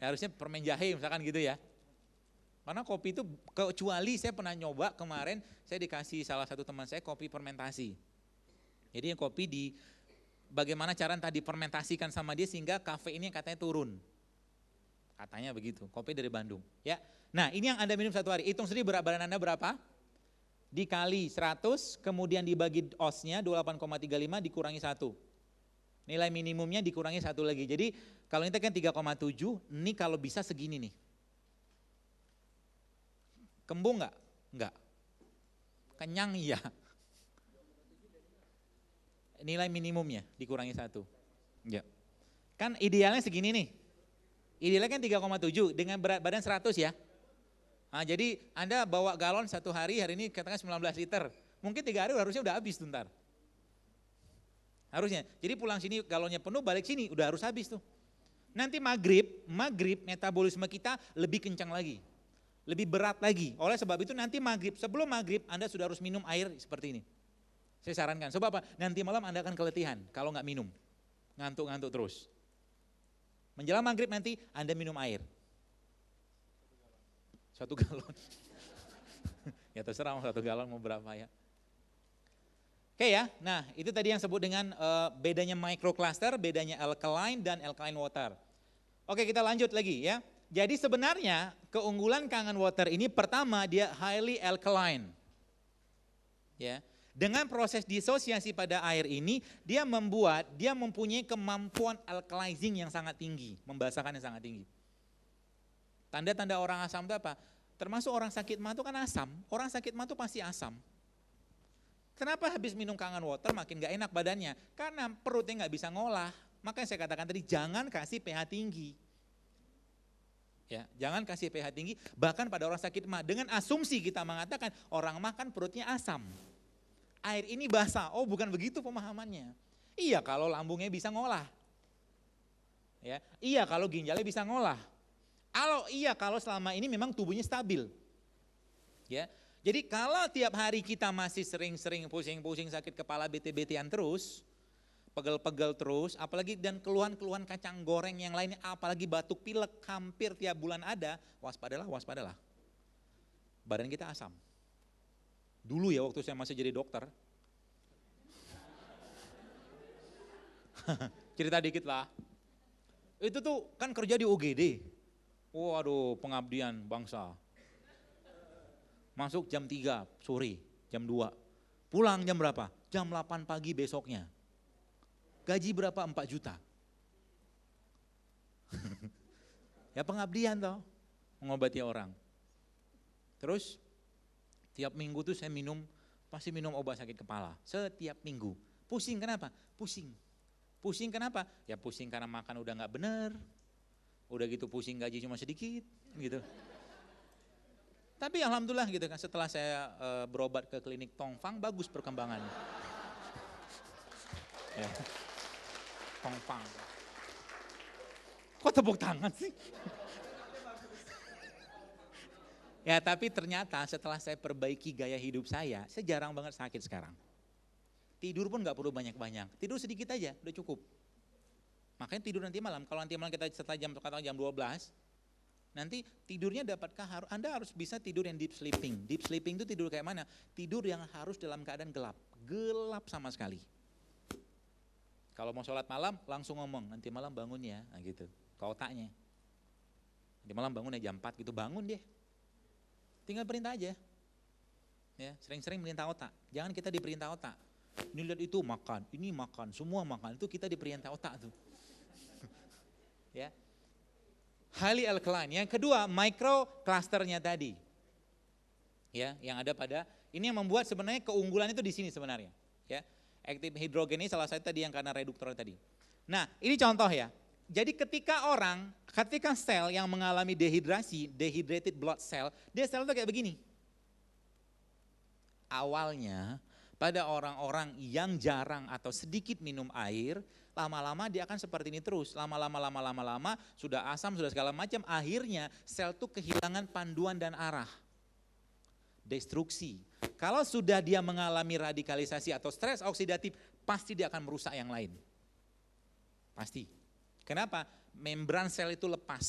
Ya, harusnya permen jahe misalkan gitu ya. Karena kopi itu, kecuali saya pernah nyoba kemarin, saya dikasih salah satu teman saya kopi fermentasi. Jadi yang kopi bagaimana cara entah difermentasikan sama dia sehingga kafeinnya katanya turun. Katanya begitu, kopi dari Bandung. Ya. Nah ini yang Anda minum satu hari, hitung sendiri berat badan Anda berapa? Dikali 100, kemudian dibagi osnya 28,35 dikurangi 1. Nilai minimumnya dikurangi 1 lagi. Jadi kalau ini kan 3,7, ini kalau bisa segini nih. Kembung enggak? Enggak. Kenyang iya. Nilai minimumnya dikurangi 1. Ya. Kan idealnya segini nih. Idealnya kan 3,7 dengan berat badan 100 ya. Nah, jadi Anda bawa galon satu hari ini katakan 19 liter. Mungkin 3 hari harusnya udah habis tuh ntar. Harusnya. Jadi pulang sini galonnya penuh, balik sini udah harus habis tuh. Nanti maghrib metabolisme kita lebih kencang lagi. Lebih berat lagi. Oleh sebab itu nanti sebelum maghrib Anda sudah harus minum air seperti ini. Saya sarankan. Sebab apa? Nanti malam Anda akan keletihan kalau nggak minum. Ngantuk-ngantuk terus. Menjelang maghrib nanti Anda minum air. 1 galon. Ya terserah mau 1 galon mau berapa ya. Oke ya, nah itu tadi yang sebut dengan bedanya microcluster, bedanya alkaline dan alkaline water. Oke kita lanjut lagi ya. Jadi sebenarnya keunggulan Kangen Water ini pertama dia highly alkaline. Ya. Dengan proses disosiasi pada air ini, dia mempunyai kemampuan alkalizing yang sangat tinggi, membasahkan yang sangat tinggi. Tanda-tanda orang asam itu apa? Termasuk orang sakit mah itu kan asam, orang sakit mah itu pasti asam. Kenapa habis minum Kangen Water makin gak enak badannya? Karena perutnya gak bisa ngolah, makanya saya katakan tadi jangan kasih pH tinggi. Ya, jangan kasih pH tinggi, bahkan pada orang sakit mah, dengan asumsi kita mengatakan orang makan perutnya asam. Air ini basah, oh bukan begitu pemahamannya. Iya kalau lambungnya bisa ngolah. Ya, iya kalau ginjalnya bisa ngolah. Kalau selama ini memang tubuhnya stabil. Ya. Jadi kalau tiap hari kita masih sering-sering pusing-pusing sakit kepala bete-betean terus, pegel-pegel terus, apalagi dan keluhan-keluhan kacang goreng yang lainnya, apalagi batuk pilek hampir tiap bulan ada, waspadalah. Badan kita asam. Dulu ya waktu saya masih jadi dokter, cerita dikit lah, itu tuh kan kerja di UGD, waduh pengabdian bangsa, masuk jam 3 sore, jam 2, pulang jam berapa? Jam 8 pagi besoknya, gaji berapa? 4 juta, ya pengabdian toh, mengobati orang, terus tiap minggu tuh saya pasti minum obat sakit kepala, setiap minggu. Pusing kenapa? Pusing kenapa? Ya pusing karena makan udah gak bener, udah gitu pusing gaji cuma sedikit gitu. Tapi alhamdulillah gitu kan setelah saya berobat ke klinik Tongfang, bagus perkembangannya. Ya. Tongfang. Kok tepuk tangan sih? Ya tapi ternyata setelah saya perbaiki gaya hidup saya jarang banget sakit sekarang. Tidur pun gak perlu banyak-banyak, tidur sedikit aja udah cukup. Makanya tidur nanti malam, kalau nanti malam kita setelah jam 12, nanti tidurnya dapatkah, Anda harus bisa tidur yang deep sleeping. Deep sleeping itu tidur kayak mana? Tidur yang harus dalam keadaan gelap sama sekali. Kalau mau sholat malam langsung ngomong, nanti malam bangun ya, nah gitu, ke otaknya. Nanti malam bangun ya jam 4 gitu, bangun deh. Tinggal perintah aja. Ya, sering-sering perintah otak. Jangan kita diperintah otak. Ini lihat itu makan, ini makan, semua makan. Itu kita diperintah otak tuh. Ya. Highly alkaline. Yang kedua, microclusternya tadi. Ya, yang ada pada ini yang membuat sebenarnya keunggulan itu di sini sebenarnya. Ya. Active hydrogen ini salah satu tadi yang karena reduktor tadi. Nah, ini contoh ya. Jadi ketika sel yang mengalami dehidrasi, dehydrated blood cell, dia sel itu kayak begini. Awalnya pada orang-orang yang jarang atau sedikit minum air, lama-lama dia akan seperti ini terus. Lama-lama sudah asam, sudah segala macam, akhirnya sel itu kehilangan panduan dan arah. Destruksi. Kalau sudah dia mengalami radikalisasi atau stres oksidatif, pasti dia akan merusak yang lain. Pasti. Kenapa? Membran sel itu lepas.